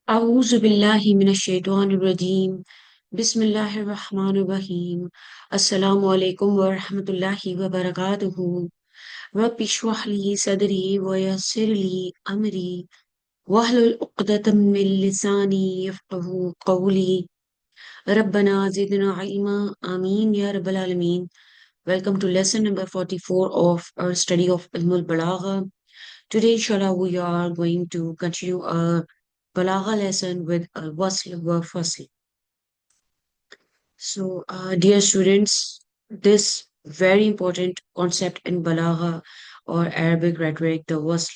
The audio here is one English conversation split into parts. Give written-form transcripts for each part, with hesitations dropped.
أعوذ بالله من الشيطان الرجيم بسم الله الرحمن الرحيم السلام عليكم ورحمة الله وبركاته رب اشرح لي صدري ويسر لي أمري واحلل عقدة من لساني يفقه قولي ربنا زدنا علما آمين يا رب العالمين. Welcome to lesson number 44 of our study of Ilm al-Balagha. Today, inshallah, we are going to continue our Balagha lesson with al-Wasl wa Fasl. So, dear students, this very important concept in Balagha or Arabic rhetoric, the Wasl,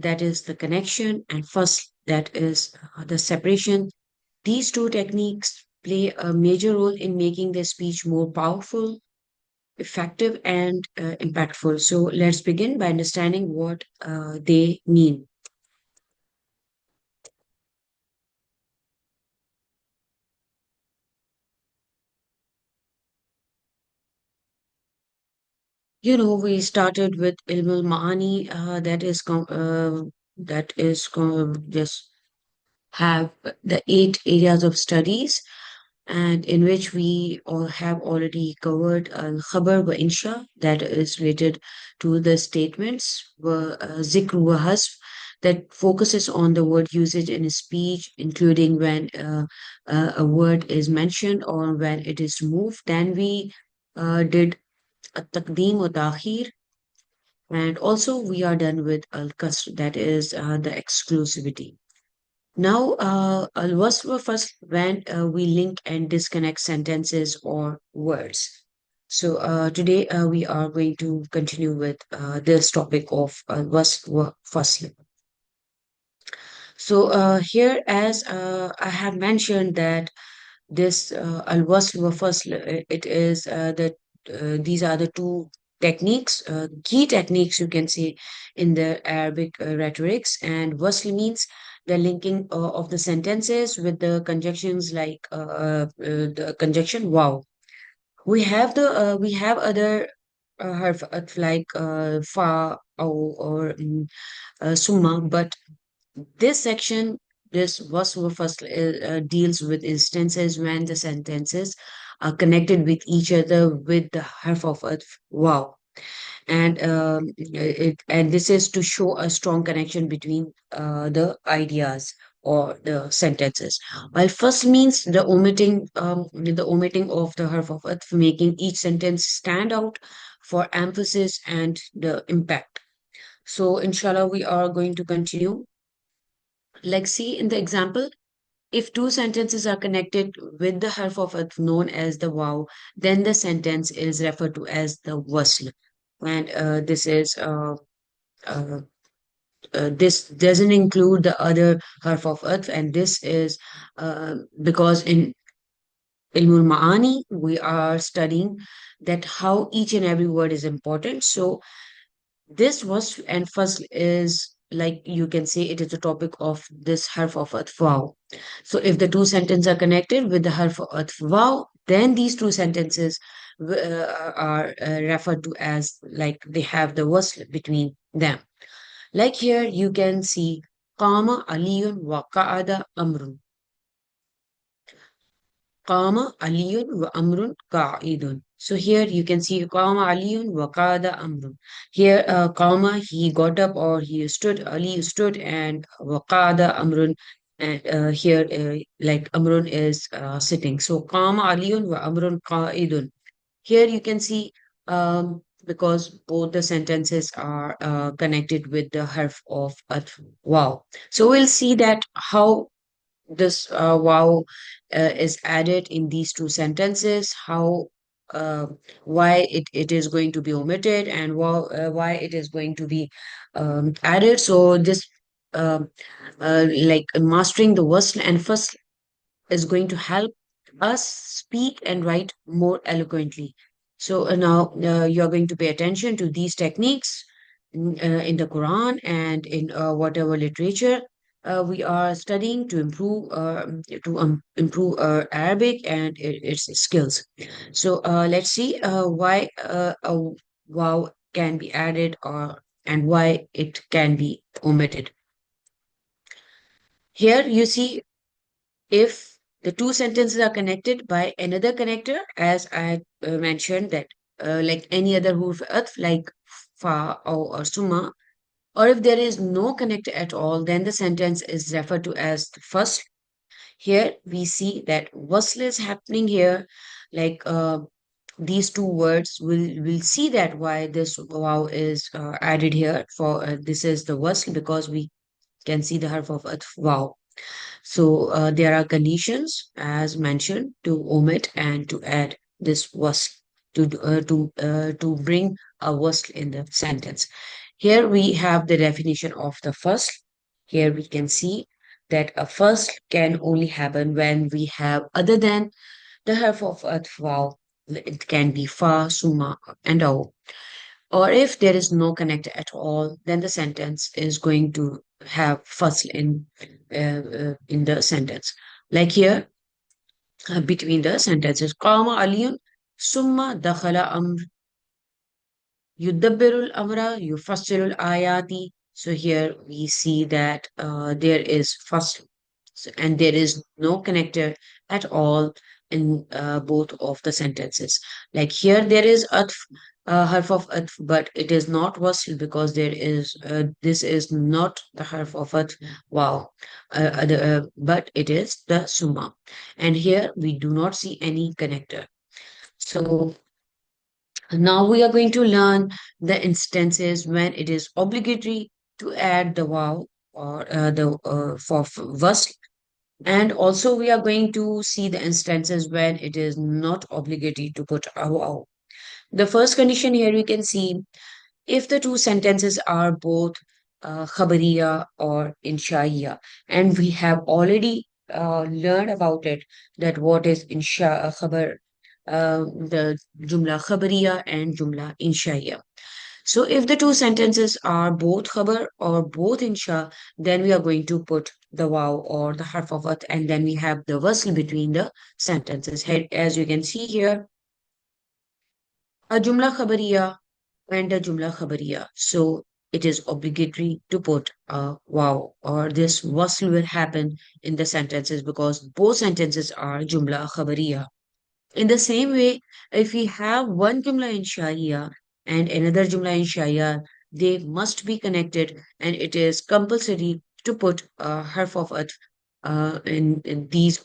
that is the connection, and Fasl, that is the separation. These two techniques play a major role in making the speech more powerful, effective, and impactful. So, let's begin by understanding what they mean. We started with Ilm al-Ma'ani, just have the 8 areas of studies, and in which we all have already covered al-Khabar wa Insha, that is related to the statements, Zikr wa Hasf, that focuses on the word usage in a speech, including when a word is mentioned or when it is removed. Then we did التقديم وتأخير, and also we are done with al-qasr, that is the exclusivity. Now, al-wasl first, when we link and disconnect sentences or words. So today we are going to continue with this topic of al-wasl fasl. So here, as I have mentioned that this al-wasl wa fasl, it is that these are the two techniques, key techniques you can say in the Arabic rhetorics. And wasl means the linking of the sentences with the conjunctions like the conjunction wow. We have other harf like fa or summa, but this section, this was first deals with instances when the sentences are connected with each other with the half of a wow, and and this is to show a strong connection between the ideas or the sentences. While first means the omitting of the half of it, making each sentence stand out for emphasis and the impact. So, inshallah, we are going to continue. Like, see in the example, if two sentences are connected with the harf of atf known as the waw, then the sentence is referred to as the wasl. And uh, this doesn't include the other harf of atf, and this is because in Ilmul Ma'ani, we are studying that how each and every word is important. So this was and first is like you can say it is a topic of this harf of atf wow. So if the two sentences are connected with the harf of atf wow, then these two sentences are referred to as like they have the wasl between them. Like here you can see qama aliyun wa qa'ada amrun. Qama aliyun wa amrun qa'idun. So here you can see Qama aliyun wa qada amrun. Here Qama, he got up or he stood, Ali stood, and wa qada amrun, and here like amrun is sitting. So Qama aliyun wa amrun qa'idun. Here you can see because both the sentences are connected with the harf of atf. Wow. So we'll see that how this wow is added in these two sentences, how uh, why it is going to be omitted, and why it is going to be added. So this like mastering the wasl and fasl is going to help us speak and write more eloquently. So now you're going to pay attention to these techniques in the Quran and in whatever literature we are studying to improve Arabic and its skills. So let's see why a wow can be added or and why it can be omitted. Here you see if the two sentences are connected by another connector, as I mentioned that like any other huruf atf like fa or summa, or if there is no connector at all, then the sentence is referred to as the first. Here we see that wasl is happening here, like these two words. We'll see that why this wow is added here. For this is the wasl because we can see the harf of atf wow. So there are conditions as mentioned to omit and to add this wasl to bring a wasl in the sentence. Here we have the definition of the first. Here we can see that a first can only happen when we have other than the harf of atf wow. It can be fa, summa, and aw. Or if there is no connector at all, then the sentence is going to have fasl in the sentence. Like here, between the sentences, qama aliyun summa dakhala amr yudabbirul amra yufassirul ayati. So here we see that there is fasl and there is no connector at all in both of the sentences. Like here, there is atf, harf of atf, but it is not wasl because there is this is not the harf of atf. Wow, but it is the summa, and here we do not see any connector. So now we are going to learn the instances when it is obligatory to add the wow or the for wasl, and also we are going to see the instances when it is not obligatory to put a wow. The first condition here we can see if the two sentences are both khabariya or inshaiya, and we have already learned about it that what is khabar, the jumla khabariya and jumla inshaiya. So if the two sentences are both khabar or both insha, then we are going to put the wow or the harf of at, and then we have the wasl between the sentences. As you can see here, a jumla khabariya and a jumla khabariya. So it is obligatory to put a wow or this wasl will happen in the sentences because both sentences are jumla khabariya. In the same way, if we have one jumla inshaiya and another jumla inshaiya, they must be connected, and it is compulsory to put a harf of at in these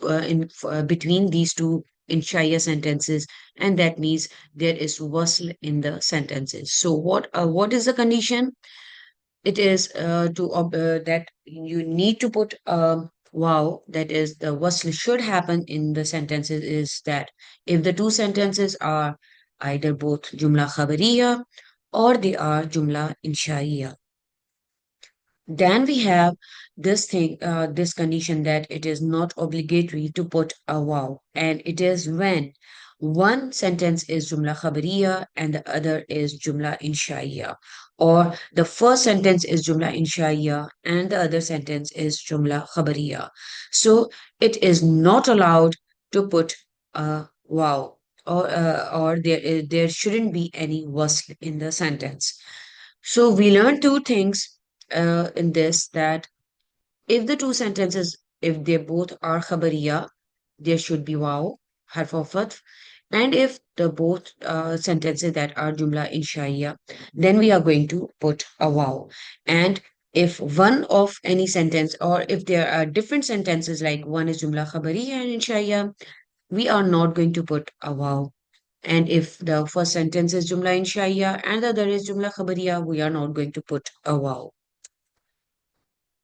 between these two inshaiya sentences, and that means there is wasl in the sentences. So what is the condition? It is that you need to put wow, that is the wasl should happen in the sentences is that if the two sentences are either both jumla khabariya or they are jumla inshaiya, then we have this thing, this condition that it is not obligatory to put a wow, and it is when one sentence is jumla khabariya and the other is jumla inshaiya, or the first sentence is jumla inshaiya and the other sentence is jumla khabariya. So it is not allowed to put a wow, or there shouldn't be any wasl in the sentence. So we learned two things in this that if the two sentences, if they both are khabariya, there should be wow, harf of atf. And if the both sentences that are jumla inshaiya, then we are going to put a wow. And if one of any sentence, or if there are different sentences, like one is jumla khabariya and inshaiya, we are not going to put a wow. And if the first sentence is jumla inshaiya and the other is jumla khabariya, we are not going to put a wow.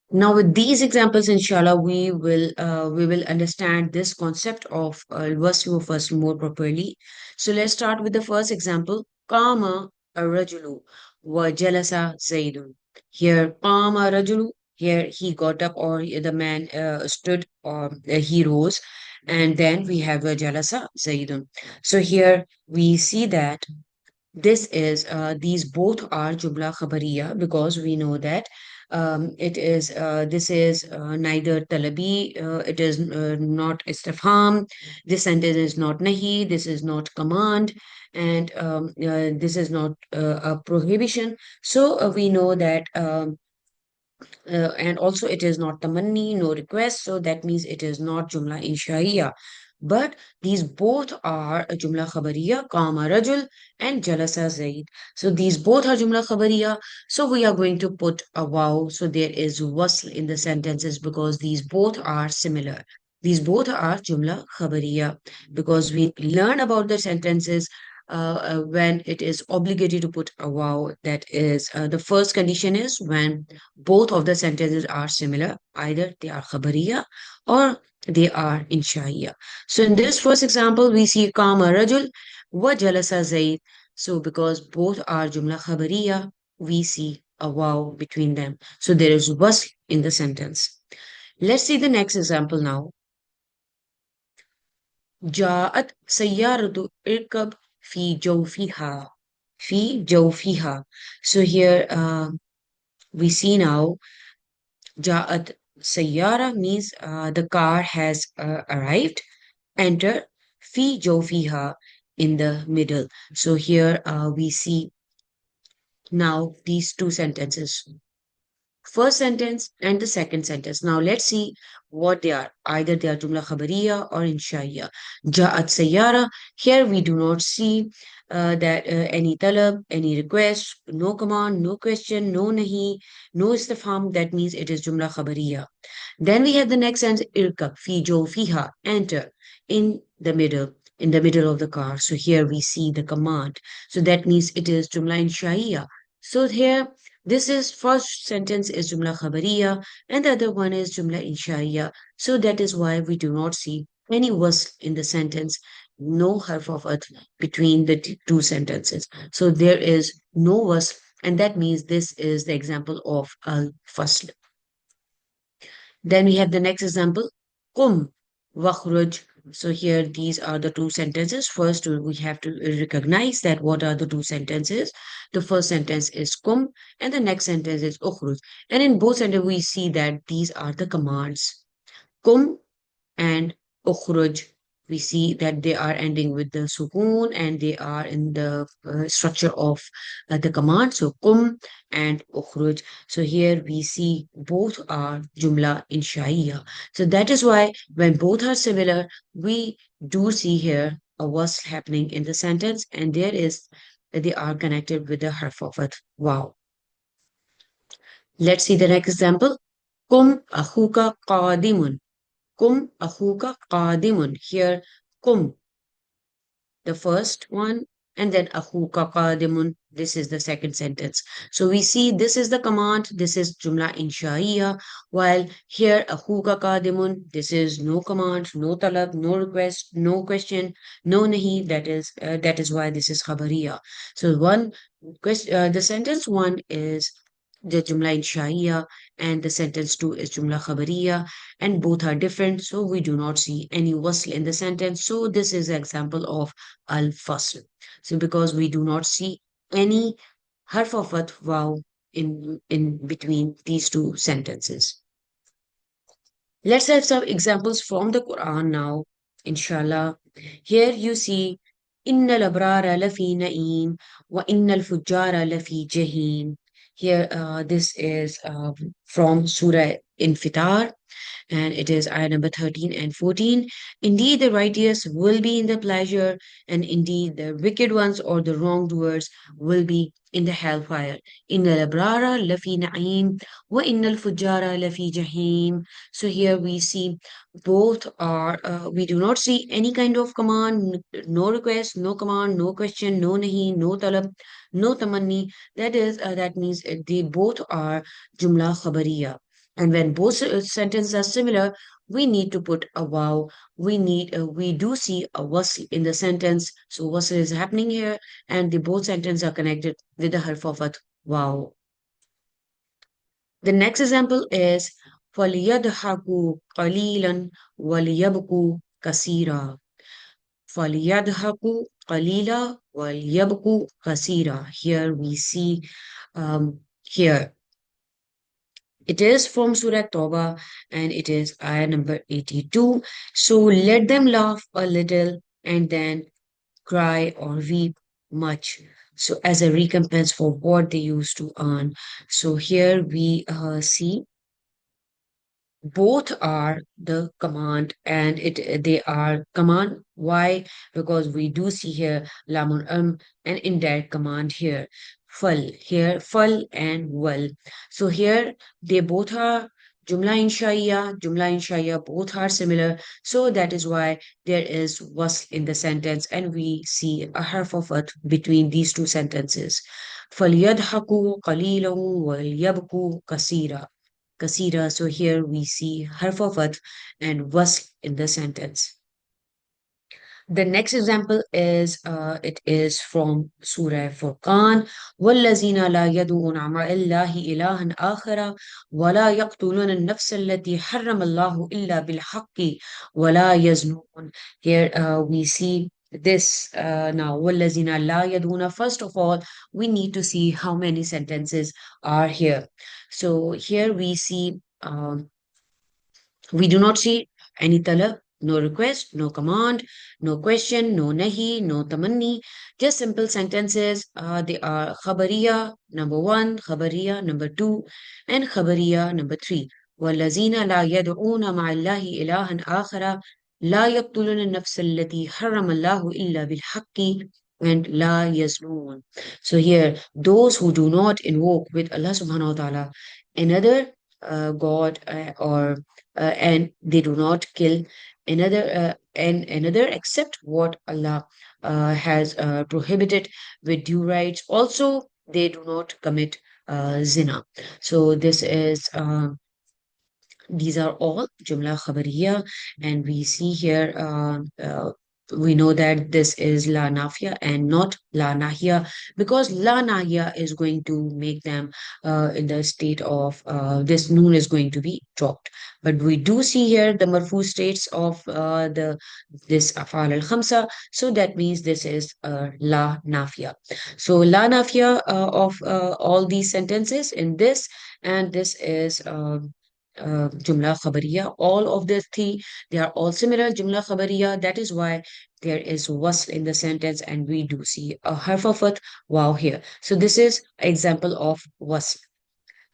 Now, with these examples, inshallah, we will understand this concept of waslu first more properly. So let's start with the first example. Qama ar-rajulu wa jalasa Zaidun. Here, qama rajulu. Here he got up, or the man stood, or he rose, and then we have jalasa Zaidun. So here we see that this is these both are jumla khabariya because we know that it is this is neither talabi, it is not istifham, this sentence is not nahi, this is not command, and this is not a prohibition. So we know that And also it is not tamanni, no request, so that means it is not jumla inshaiya. But these both are a jumla khabariya, qama rajul and jalasa zaid. So these both are jumla khabariya. So we are going to put a wow. So there is wasl in the sentences because these both are similar. These both are jumla khabariya because we learn about the sentences when it is obligatory to put a wow. That is, the first condition is when both of the sentences are similar. Either they are khabariya or they are inshaiya. So in this first example, we see kama rajul wa jalasa zaid. So because both are jumla khabariya, we see a wow between them. So there is wasl in the sentence. Let's see the next example now. جاءت سيارة اركب في جوفها في جوفها. So here we see now جاءت سيارة means the car has arrived. Enter في جوفها in the middle. So here we see now these two sentences. First sentence and the second sentence. Now let's see what they are. Either they are jumla khabariya or inshaiya. Ja'at sayyara. Here we do not see that any talab, any request, no command, no question, no nahi, no istifham. That means it is jumla khabariya. Then we have the next sentence, irkab, fi jo fiha, enter, in the middle of the car. So here we see the command. So that means it is jumla inshaiya. So here, this is first sentence is jumla khabariya and the other one is jumla inshaiya. So that is why we do not see any wasl in the sentence, no harf of at between the two sentences. So there is no wasl, and that means this is the example of al-fasl. Then we have the next example, kum wakhruj. So here these are the two sentences. First, we have to recognize that what are the two sentences. The first sentence is kum and the next sentence is ukhruj. And in both sentences, we see that these are the commands. Kum and ukhruj, we see that they are ending with the sukoon and they are in the structure of the command. So kum and ukhruj. So here we see both are jumla inshaiya. So that is why when both are similar, we do see here a was happening in the sentence, and there is they are connected with the harf of it. Wow. Let's see the next example. Kum akhuka qadimun. Kum akhuka qadimun. Here, kum, the first one, and then akhuka qadimun. This is the second sentence. So we see this is the command, this is jumla inshaiya, while here akhuka qadimun, this is no command, no talab, no request, no question, no nahi. That is why this is khabariya. So the sentence one is the jumla inshaiya and the sentence two is jumla khabariya, and both are different, so we do not see any wasl in the sentence. So this is an example of al-fasl. So because we do not see any harf of wow in between these two sentences. Let's have some examples from the Quran now, inshallah. Here you see Innal abrara lafi na'im wa innal fujjara lafi jahim. Here, this is from Surah Infitar, and it is ayah number 13 and 14. Indeed, the righteous will be in the pleasure, and indeed, the wicked ones or the wrongdoers will be in the hellfire. Innal abrara lafi na'im wa innal fujjara lafi jahim. So here we see both are, we do not see any kind of command, no request, no command, no question, no nahi, no talab, no tamanni. That means they both are jumla khabariya. And when both sentences are similar, we need to put a wow. We do see a wasl in the sentence. So wasl is happening here, and the both sentences are connected with the harf of at wow. The next example is فَلْيَضْحَكُوا قَلِيلًا وَلْيَبْكُوا كَثِيرًا. فَلْيَضْحَكُوا قَلِيلًا وَلْيَبْكُوا كَثِيرًا. Here we see here it is from Surah Tawbah and it is ayah number 82. So let them laugh a little and then cry or weep much. So as a recompense for what they used to earn. So here we see both are the command, and it they are command. Why? Because we do see here lamun an indirect command here, fal and wal. So here they both are jumla inshaiya both are similar, so that is why there is wasl in the sentence, and we see a harf of at between these two sentences. فَلْيَضْحَكُوا قَلِيلًا وَلْيَبْكُوا كَثِيرًا. Kasira. So here we see harf and wasl in the sentence. The next example is it is from Surah Furqan. وَالَّذِينَ لَا يَدْعُونَ مَعَ اللَّهِ إِلَٰهًا آخَرَ وَلَا يَقْتُلُونَ النَّفْسَ الَّتِي حَرَّمَ اللَّهُ إِلَّا بِالْحَقِّ وَلَا يَزْنُونَ. Here we see this now. وَالَّذِينَ لَا يَدْعُونَ. First of all, we need to see how many sentences are here. So here we see we do not see any talab, no request, no command, no question, no nahi, no tamanni, just simple sentences. They are khabariya number one, khabariya number two, and khabariya number three. والذين لا يدعون مع الله إلها آخر لا يقتلون النفس التي حرم الله إلا بالحق and لا يزنون. So here, those who do not invoke with Allah subhanahu wa ta'ala another God and they do not kill another except what Allah has prohibited with due rights. Also, they do not commit zina. So this is these are all Jumla Khabariya, and we see here, we know that this is La Nafia and not La Nahia, because La Nahia is going to make them in the state of this noon is going to be dropped. But we do see here the Marfu states of the this Afal al Khamsa, so that means this is La Nafia. So La Nafia of all these sentences in this, and this is. Jumla khabariya. All of the three, they are all similar Jumla khabariya. That is why there is wasl in the sentence, and we do see a harf of it wow here. So this is example of wasl.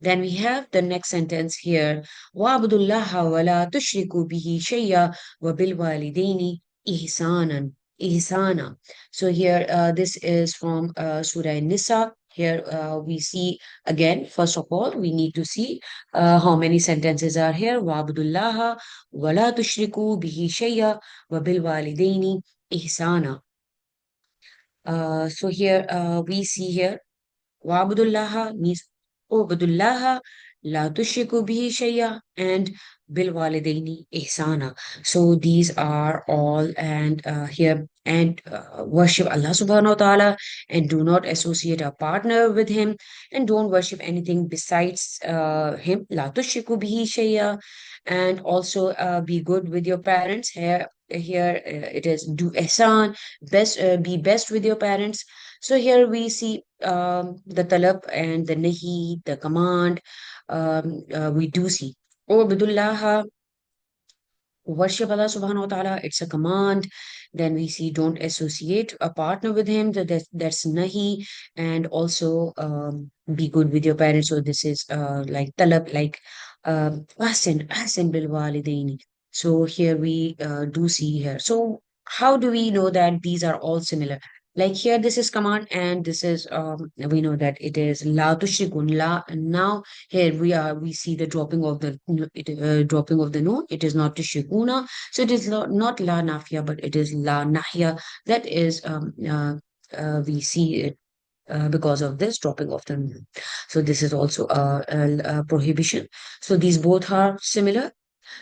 Then we have the next sentence here. وَعْبُدُوا اللَّهَ وَلَا تُشْرِكُوا بِهِ شَيْئًا وَبِالْوَالِدَيْنِ إِحْسَانًا. Ihsana. So here, this is from Surah Nisa. Here we see again, first of all, we need to see how many sentences are here. وَعْبُدُوا اللَّهَ وَلَا تُشْرِكُوا بِهِ شَيْئًا وَبِالْوَالِدَيْنِ إِحْسَانًا. So here we see here Wa'budullaha means Ubudullaha la tushriku bihi shay'a and bil walidaini ihsana. So these are all and here and worship Allah subhanahu wa ta'ala and do not associate a partner with him and don't worship anything besides him. La tushriku bihi shay'a and also be good with your parents. Here it is do ihsan, be best with your parents. So here we see the talab and the nahi, the command. We do see. Oh, Abdullah, worship Allah subhanahu wa ta'ala, it's a command. Then we see don't associate a partner with him, that's nahi, and also be good with your parents. So this is like talab, like ahsin bil walidaini. So here we do see here. So how do we know that these are all similar? Like here, this is command, and this is we know that it is la tushrikun la. Now here we see the dropping of the noon. It is not tushrikuna, so it is not la nafia, but it is la nahya. That is we see it because of this dropping of the noon. So this is also a prohibition. So these both are similar.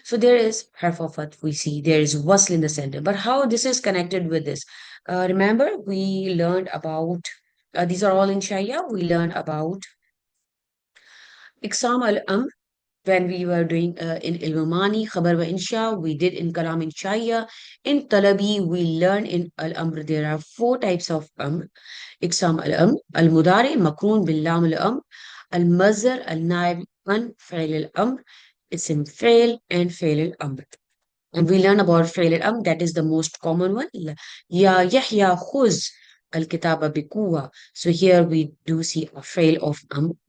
So there is harf of fath we see. There is wasl in the center. But how this is connected with this? Remember, we learned about, these are all in Shaya. We learned about Iksam al-Amr when we were doing in Ilmamani, Khabar wa Insha, we did in Kalam Inshaya. In Talabi, we learn in Al-Amr. There are four types of Amr. Iksam al-Amr, Al-Mudari, Makroon bil Lam al-Amr, Al-Mazdar, Al-Naib, and Fa'il al-Amr. It's in Fa'il and Fa'il al-Amr. And we learn about Fa'il al-Amr, that is the most common one. Ya Yahya Khuz. al-kitaba biquwa. So here we do see a fail of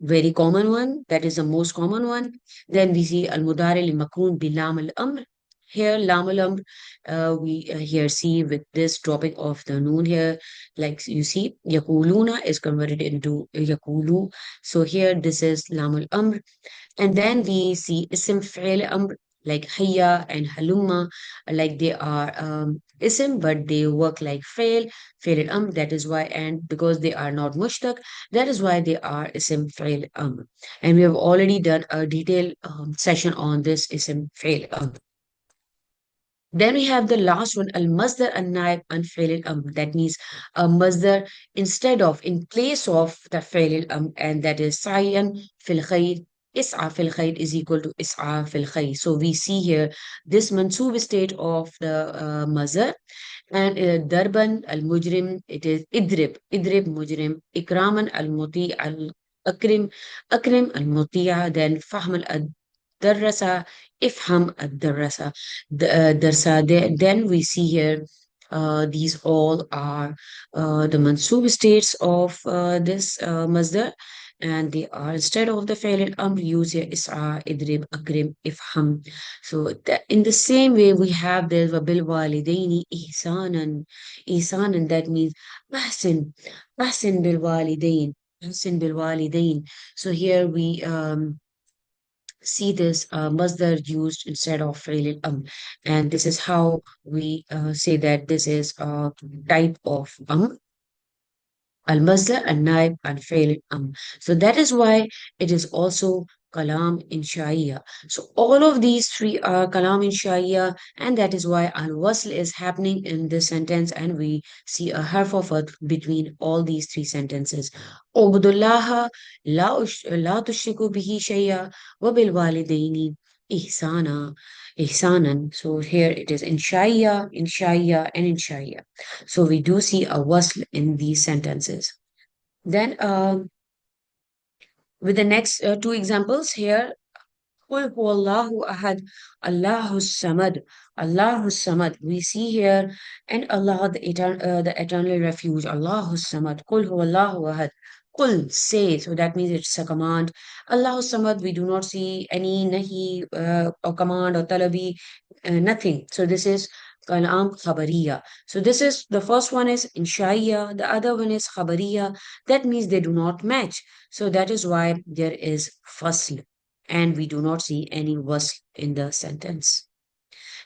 very common one. That is the most common one. Then we see al-mudari li-makrun bi-lam al-amr. Here, lam al-amr, we here see with this dropping of the noon here, like you see, yakuluna is converted into yakulu. So here, this is lam al-amr. And then we see isim fi'l amr like hayya and halumma, like they are isim, but they work like fi'l amr. That is why, and because they are not mushtaq, that is why they are isim fi'l amr. And we have already done a detailed session on this isim fi'l amr. Then we have the last one, al masdar and naib and fail al That means a masdar instead of, in place of the fail and that is sayan fil khair. Is'a fil khair is equal to is'a fil khair. So we see here this mansub state of the masdar. And darban al mujrim, it is idrib mujrim, ikraman al muti al akrim al muti'a, then fahm al درس افهم الدرس درس. Then we see here these all are the mansub states of this masdar, and they are instead of the fail al-amr use here is'a idrib akrim ifham. So in the same way we have the bil walidaini ihsanan, that means ahsin bil walidain, ahsin bil walidain. So here we see this masdar used instead of fi'l and this is how we say that this is a type of al-masdar, al-naib, and fi'l So that is why it is also kalam insha'iyya. So all of these three are kalam insha'iyya, and that is why al-wasl is happening in this sentence, and we see a harf of earth between all these three sentences. Ubudullaha la tushriku bihi shay'a wa bil walidaini ihsana ihsanan. So here it is insha'iyya, and insha'iyya. So we do see a wasl in these sentences. Then with the next two examples here, قل هو الله أحد الله الصمد الله الصمد. We see here and Allah the eternal refuge Allah الصمد قل هو الله أحد. Qul, say, so that means it's a command. Allah Samad, we do not see any nahi or command or talabi, nothing. So this is kalam khabariya. So this is the first one is inshaiya, the other one is khabariya. That means they do not match. So that is why there is fasl, and we do not see any wasl in the sentence.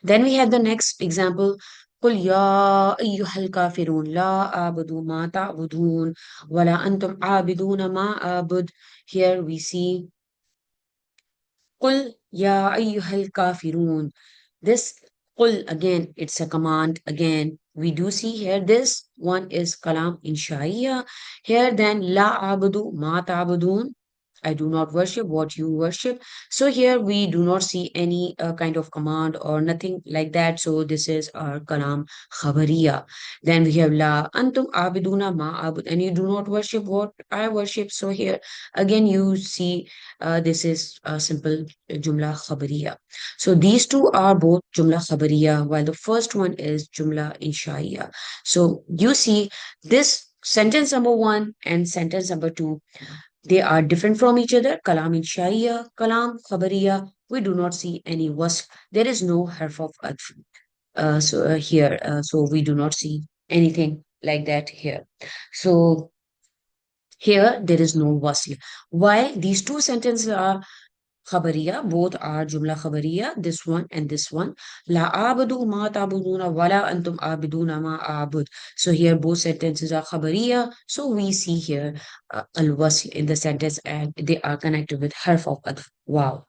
Then we have the next example. قل يا أيها الكافرون لا أعبد ما تعبدون ولا أنتم عابدون ما أعبد. Here we see قل يا أيها الكافرون. This قل again, it's a command again. We do see here this one is kalam insha'iyya. Here then la abudu ma ta'budun. I do not worship what you worship. So here we do not see any kind of command or nothing like that. So this is our kalam khabariya. Then we have la antum abiduna ma abud, and you do not worship what I worship. So here again you see this is a simple jumla khabariya. So these two are both jumla khabariya, while the first one is jumla inshaiya. So you see this sentence number one and sentence number two, they are different from each other. Kalam inshaiya, kalam khabariya. We do not see any wasf. There is no harf of atf. Here, so we do not see anything like that here. So here there is no wasl. Why these two sentences are khabariya, both are jumla khabariya, this one and this one. La abadu ma tabuduna wala antum abiduna ma abud. So here both sentences are khabariya. So we see here al-wasl in the sentence and they are connected with harf of adf. Wow.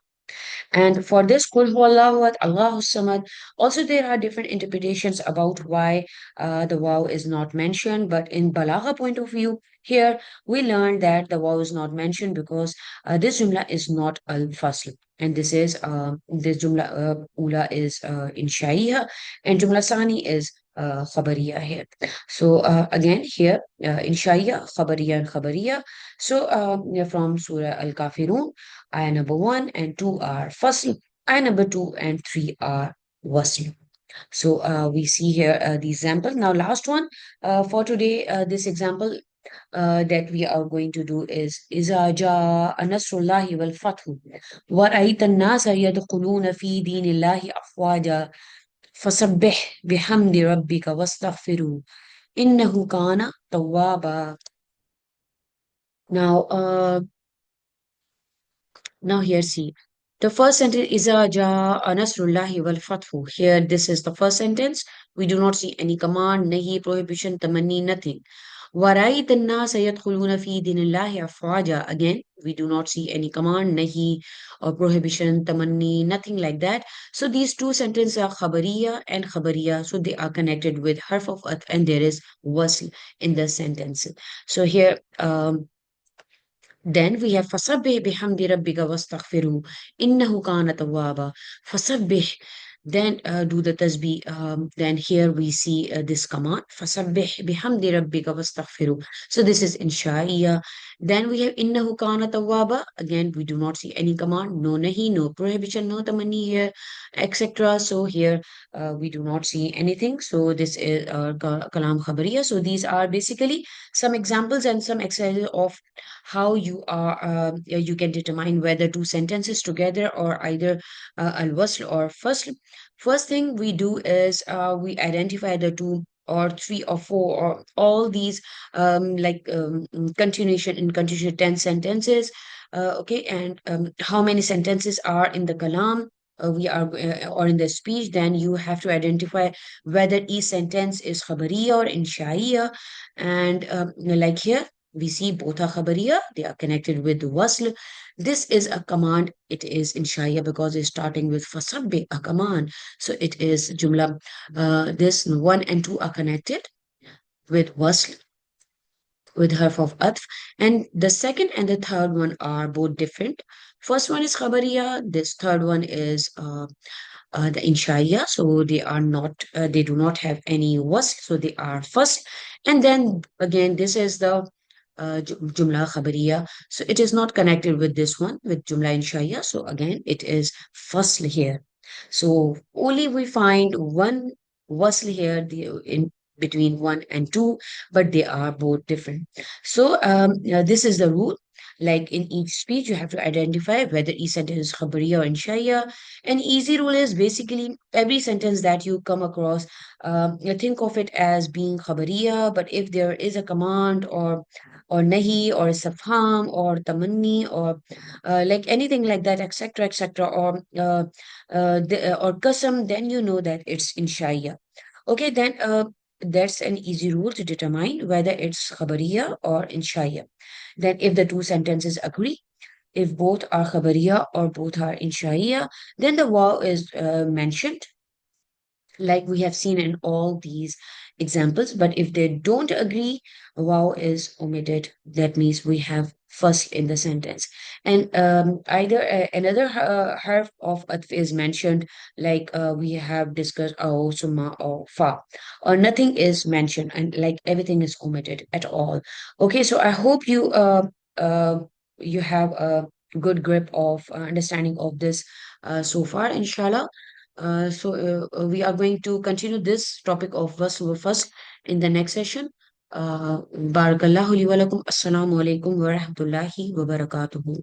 And for this, Kul Huwallahu Ahad, Allahu Samad, also there are different interpretations about why the wow is not mentioned. But in Balagha point of view, here we learned that the wow is not mentioned because this jumla is not al-fasl. And this jumla ula is in shaiha, and jumla sani is khabariya here. So again here in shaiya, khabariya and khabariya. So from Surah Al-Kafirun, ayah number 1 and 2 are fasl, ayah number 2 and 3 are wasl. So we see here the example. Now, last one for today, this example that we are going to do is إذا جاء نصر الله والفتح ورأيت الناس يدخلون في دين الله أفواجا فسبح بحمد ربك واستغفره إنه كان توابا. Now, now here see. The first sentence is جاء نصر الله والفتح. Here this is the first sentence. We do not see any command, nahi, prohibition, tamanni, nothing. وَرَأَيْتَ النَّاسَ يَدْخُلُونَ فِي دِينِ اللَّهِ أَفْوَاجًا. Again, we do not see any command, nahi, or prohibition, tamanni, nothing like that. So these two sentences are khabariya and khabariya. So they are connected with harf of at, and there is wasl in the sentence. So here, then we have فَسَبِّحْ بِحَمْدِ رَبِّكَ وَاسْتَغْفِرْهُ إِنَّهُ كَانَ تَوَّابًا. فَسَبِّحْ, then do the tasbih. Then here we see this command فَسَبِّحْ بِحَمْدِ رَبِّكَ وَاسْتَغْفِرْهُ. So this is insha'iyya. Then we have إِنَّهُ كَانَ تَوَّابًا. Again, we do not see any command, no nahi, no prohibition, no tamanni here, etc. So here we do not see anything. So this is kalam khabariya. So these are basically some examples and some examples of how you are you can determine whether two sentences together or either al-wasl or fasl. First thing we do is we identify the two or three or four or all these continuation in continuation 10 sentences, okay, and how many sentences are in the kalam we are or in the speech. Then you have to identify whether each sentence is khabariya or inshaiya. And like here we see both are khabariya, they are connected with wasl. This is a command, it is inshaiya because it's starting with fasabbi, a command. So it is jumla. This one and two are connected with wasl, with harf of atf. And the second and the third one are both different. First one is khabariya, this third one is the inshaiya. So they are not, they do not have any wasl, so they are first. And then again, this is the jumla khabariya. So it is not connected with this one, with jumla inshaiya. So again, it is fasl here. So only we find one wasl here, the in between one and two, but they are both different. So this is the rule. Like in each speech, you have to identify whether each sentence is khabariya or inshaiya. An easy rule is basically every sentence that you come across, you think of it as being khabariya, but if there is a command or nahi or safham or tamanni or like anything like that, etc., etc., or qasam, then you know that it's inshaiya. Okay, then that's an easy rule to determine whether it's khabariya or inshaiya. Then if the two sentences agree, if both are khabariya or both are inshaiya, then the waw is mentioned, like we have seen in all these examples. But if they don't agree, waw is omitted. That means we have first in the sentence. And either another harf of atf is mentioned, like we have discussed, aw, summa, or fa, or nothing is mentioned, and like everything is omitted at all. Okay, so I hope uh, you have a good grip of understanding of this so far, inshallah. We are going to continue this topic of verse over first in the next session. Barakallahu li wa lakum. Assalamu alaikum wa rahmatullahi wa barakatuhu.